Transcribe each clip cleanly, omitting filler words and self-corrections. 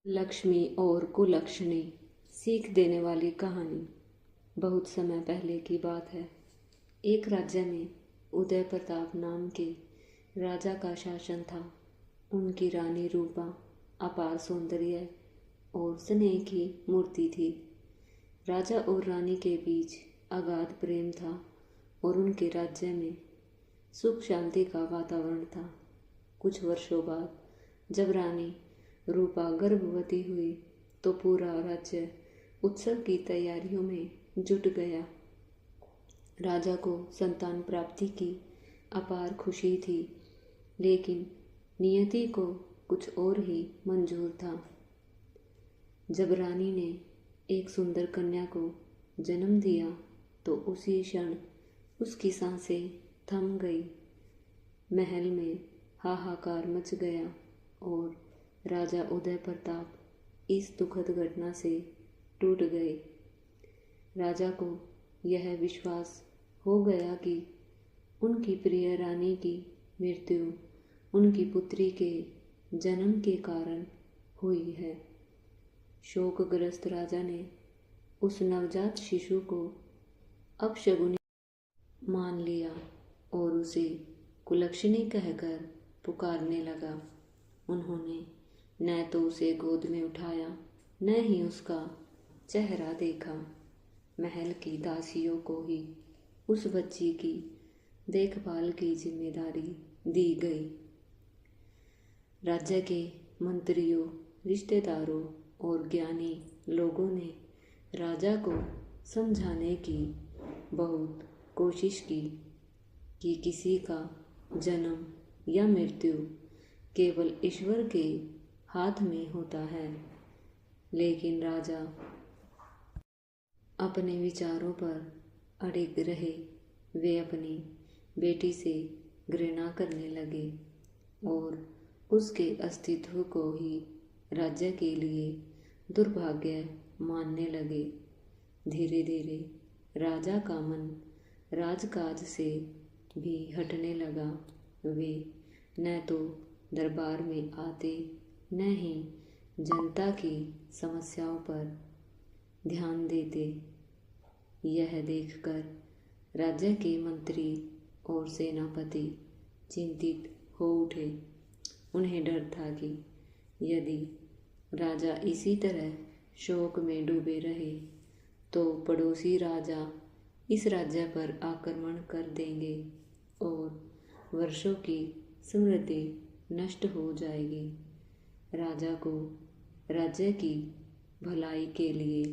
लक्ष्मी और कुलक्षणी सीख देने वाली कहानी। बहुत समय पहले की बात है। एक राज्य में उदय प्रताप नाम के राजा का शासन था। उनकी रानी रूपा अपार सौंदर्य और स्नेह की मूर्ति थी। राजा और रानी के बीच अगाध प्रेम था और उनके राज्य में सुख शांति का वातावरण था। कुछ वर्षों बाद जब रानी रूपा गर्भवती हुई तो पूरा राज्य उत्सव की तैयारियों में जुट गया। राजा को संतान प्राप्ति की अपार खुशी थी, लेकिन नियति को कुछ और ही मंजूर था। जब रानी ने एक सुंदर कन्या को जन्म दिया तो उसी क्षण उसकी सांसें थम गई। महल में हाहाकार मच गया और राजा उदय प्रताप इस दुखद घटना से टूट गए। राजा को यह विश्वास हो गया कि उनकी प्रिय रानी की मृत्यु उनकी पुत्री के जन्म के कारण हुई है। शोकग्रस्त राजा ने उस नवजात शिशु को अपशगुनी मान लिया और उसे कुलक्षणी कहकर पुकारने लगा। उन्होंने न तो उसे गोद में उठाया, न ही उसका चेहरा देखा। महल की दासियों को ही उस बच्ची की देखभाल की जिम्मेदारी दी गई। राज्य के मंत्रियों, रिश्तेदारों और ज्ञानी लोगों ने राजा को समझाने की बहुत कोशिश की कि किसी का जन्म या मृत्यु केवल ईश्वर के हाथ में होता है, लेकिन राजा अपने विचारों पर अड़िग रहे। वे अपनी बेटी से घृणा करने लगे और उसके अस्तित्व को ही राज्य के लिए दुर्भाग्य मानने लगे। धीरे धीरे राजा का मन राजकाज से भी हटने लगा। वे न तो दरबार में आते, न ही जनता की समस्याओं पर ध्यान देते। यह देखकर राज्य के मंत्री और सेनापति चिंतित हो उठे। उन्हें डर था कि यदि राजा इसी तरह शोक में डूबे रहे तो पड़ोसी राजा इस राज्य पर आक्रमण कर देंगे और वर्षों की समृद्धि नष्ट हो जाएगी। राजा को राज्य की भलाई के लिए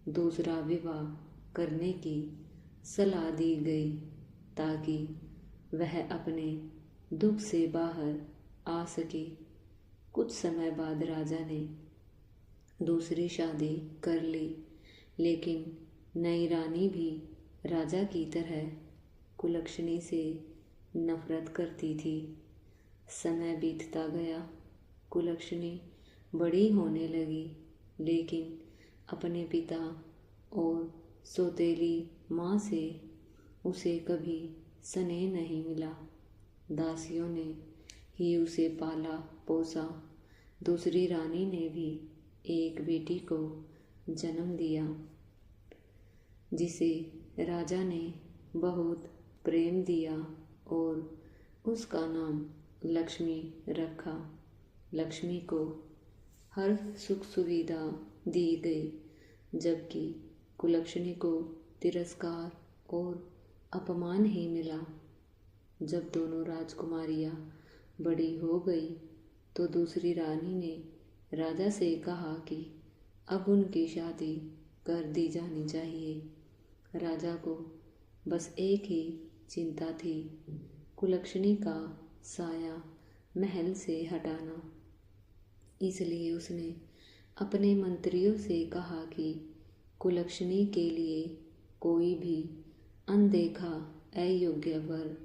दूसरा विवाह करने की सलाह दी गई ताकि वह अपने दुख से बाहर आ सके। कुछ समय बाद राजा ने दूसरी शादी कर ली, लेकिन नई रानी भी राजा की तरह कुलक्षणी से नफरत करती थी। समय बीतता गया, कुलक्षणी बड़ी होने लगी, लेकिन अपने पिता और सौतेली माँ से उसे कभी स्नेह नहीं मिला। दासियों ने ही उसे पाला पोसा। दूसरी रानी ने भी एक बेटी को जन्म दिया, जिसे राजा ने बहुत प्रेम दिया और उसका नाम लक्ष्मी रखा। लक्ष्मी को हर सुख सुविधा दी गई, जबकि कुलक्षणी को तिरस्कार और अपमान ही मिला। जब दोनों राजकुमारियां बड़ी हो गई तो दूसरी रानी ने राजा से कहा कि अब उनकी शादी कर दी जानी चाहिए। राजा को बस एक ही चिंता थी, कुलक्षणी का साया महल से हटाना। इसलिए उसने अपने मंत्रियों से कहा कि कुलक्षणी के लिए कोई भी अनदेखा अयोग्य वर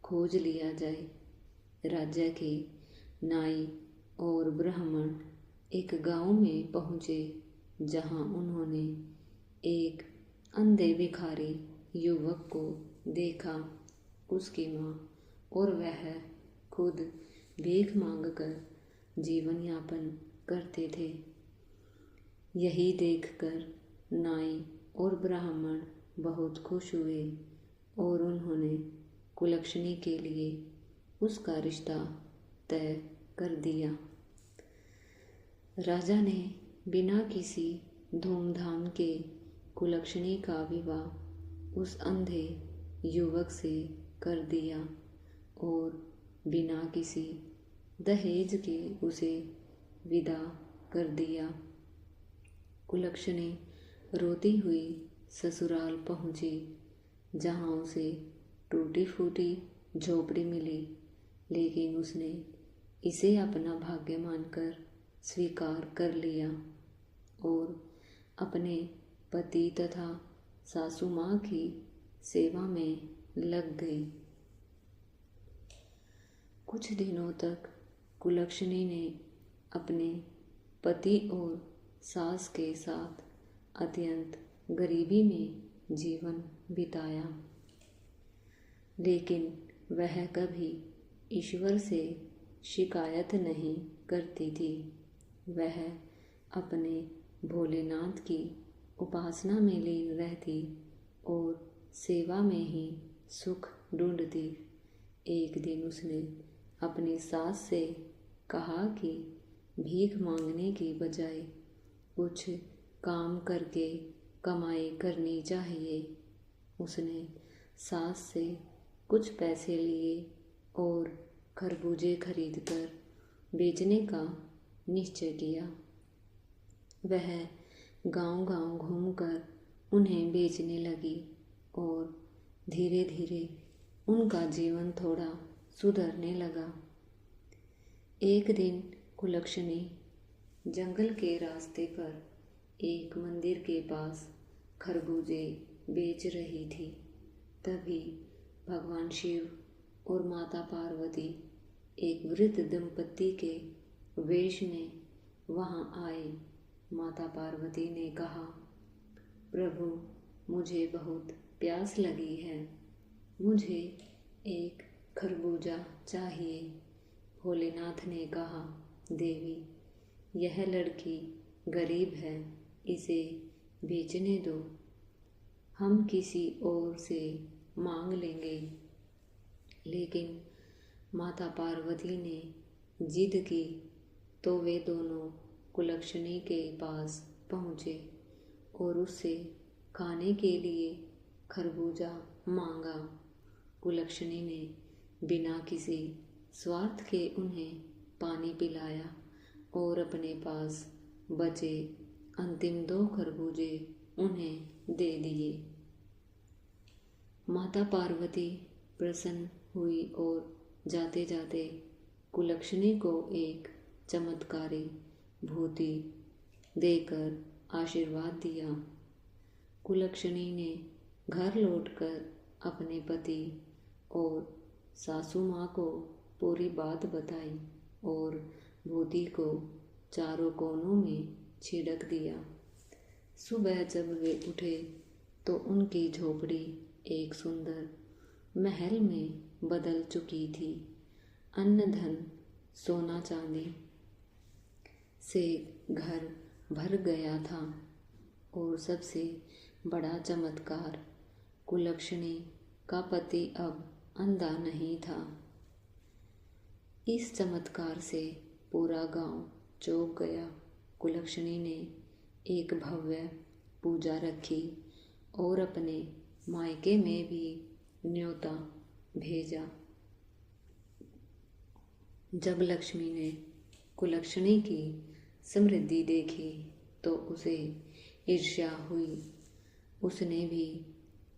खोज लिया जाए। राज्य के नाई और ब्राह्मण एक गांव में पहुंचे, जहां उन्होंने एक अंधे भिखारी युवक को देखा। उसकी माँ और वह खुद भीख मांगकर जीवन यापन करते थे। यही देखकर नाई और ब्राह्मण बहुत खुश हुए और उन्होंने कुलक्षणी के लिए उसका रिश्ता तय कर दिया। राजा ने बिना किसी धूमधाम के कुलक्षणी का विवाह उस अंधे युवक से कर दिया और बिना किसी दहेज के उसे विदा कर दिया। कुलक्षणी रोती हुई ससुराल पहुंची, जहां उसे टूटी फूटी झोपड़ी मिली, लेकिन उसने इसे अपना भाग्य मानकर स्वीकार कर लिया और अपने पति तथा सासू माँ की सेवा में लग गई। कुछ दिनों तक कुलक्षणी ने अपने पति और सास के साथ अत्यंत गरीबी में जीवन बिताया, लेकिन वह कभी ईश्वर से शिकायत नहीं करती थी। वह अपने भोलेनाथ की उपासना में लीन रहती और सेवा में ही सुख ढूंढती। एक दिन उसने अपनी सास से कहा कि भीख मांगने की बजाय कुछ काम करके कमाई करनी चाहिए। उसने सास से कुछ पैसे लिए और खरबूजे खरीदकर बेचने का निश्चय किया। वह गांव-गांव घूमकर उन्हें बेचने लगी और धीरे धीरे उनका जीवन थोड़ा सुधरने लगा। एक दिन कुलक्षणी जंगल के रास्ते पर एक मंदिर के पास खरबूजे बेच रही थी। तभी भगवान शिव और माता पार्वती एक वृद्ध दंपत्ति के वेश में वहां आए। माता पार्वती ने कहा, प्रभु, मुझे बहुत प्यास लगी है, मुझे एक खरबूजा चाहिए। भोलेनाथ ने कहा, देवी, यह लड़की गरीब है, इसे बेचने दो, हम किसी और से मांग लेंगे। लेकिन माता पार्वती ने जिद की तो वे दोनों कुलक्षणी के पास पहुँचे और उससे खाने के लिए खरबूजा मांगा। कुलक्षणी ने बिना किसी स्वार्थ के उन्हें पानी पिलाया और अपने पास बचे अंतिम 2 खरबूजे उन्हें दे दिए। माता पार्वती प्रसन्न हुई और जाते जाते कुलक्षणी को एक चमत्कारी भूति देकर आशीर्वाद दिया। कुलक्षणी ने घर लौटकर अपने पति और सासू माँ को पूरी बात बताई और भूति को चारों कोनों में छिड़क दिया। सुबह जब वे उठे तो उनकी झोपड़ी एक सुंदर महल में बदल चुकी थी। अन्न धन सोना चांदी से घर भर गया था और सबसे बड़ा चमत्कार, कुलक्षणी का पति अब अंधा नहीं था। इस चमत्कार से पूरा गांव चौंक गया। कुलक्षणी ने एक भव्य पूजा रखी और अपने मायके में भी न्योता भेजा। जब लक्ष्मी ने कुलक्षणी की समृद्धि देखी तो उसे ईर्ष्या हुई। उसने भी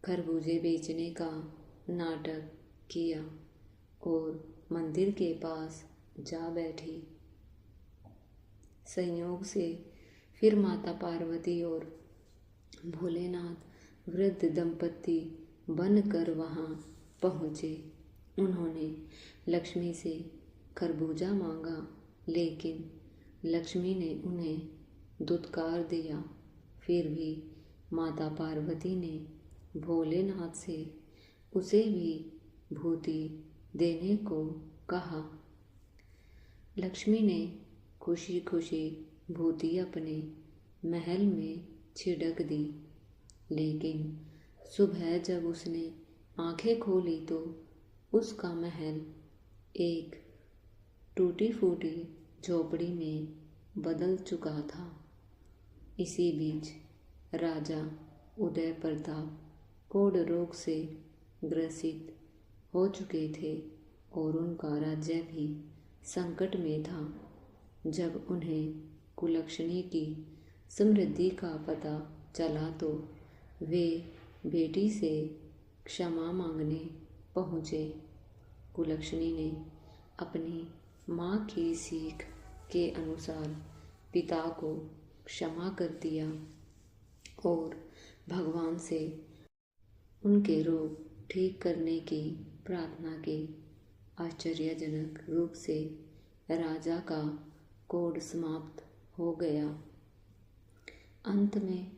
खरबूजे बेचने का नाटक किया और मंदिर के पास जा बैठी। संयोग से फिर माता पार्वती और भोलेनाथ वृद्ध दंपत्ति बनकर वहां पहुँचे। उन्होंने लक्ष्मी से खरबूजा मांगा, लेकिन लक्ष्मी ने उन्हें दुत्कार दिया। फिर भी माता पार्वती ने भोलेनाथ से उसे भी भूति देने को कहा। लक्ष्मी ने खुशी खुशी भूति अपने महल में छिड़क दी। लेकिन सुबह जब उसने आंखें खोली तो उसका महल एक टूटी फूटी झोपड़ी में बदल चुका था। इसी बीच राजा उदय प्रताप कोढ़ रोग से ग्रसित हो चुके थे और उनका राज्य भी संकट में था। जब उन्हें कुलक्षणी की समृद्धि का पता चला तो वे बेटी से क्षमा मांगने पहुँचे। कुलक्षणी ने अपनी माँ की सीख के अनुसार पिता को क्षमा कर दिया और भगवान से उनके रोग ठीक करने की प्रार्थना की। आश्चर्यजनक रूप से राजा का कोढ़ समाप्त हो गया। अंत में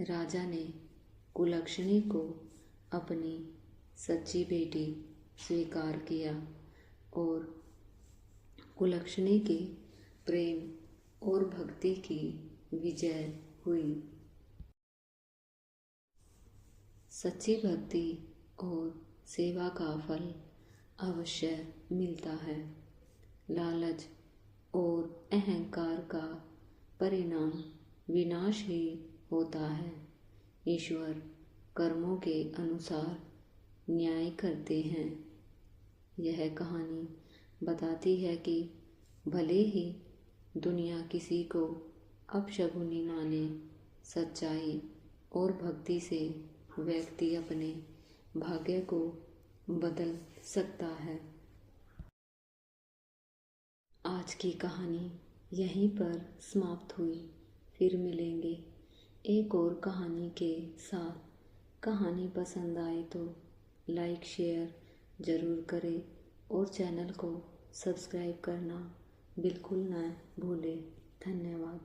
राजा ने कुलक्षणी को अपनी सच्ची बेटी स्वीकार किया और कुलक्षणी के प्रेम और भक्ति की विजय हुई। सच्ची भक्ति और सेवा का फल अवश्य मिलता है। लालच और अहंकार का परिणाम विनाश ही होता है। ईश्वर कर्मों के अनुसार न्याय करते हैं। यह कहानी बताती है कि भले ही दुनिया किसी को अपशगुनी माने, सच्चाई और भक्ति से व्यक्ति अपने भाग्य को बदल सकता है। आज की कहानी यहीं पर समाप्त हुई। फिर मिलेंगे एक और कहानी के साथ। कहानी पसंद आए तो लाइक शेयर ज़रूर करें और चैनल को सब्सक्राइब करना बिल्कुल ना भूलें। धन्यवाद।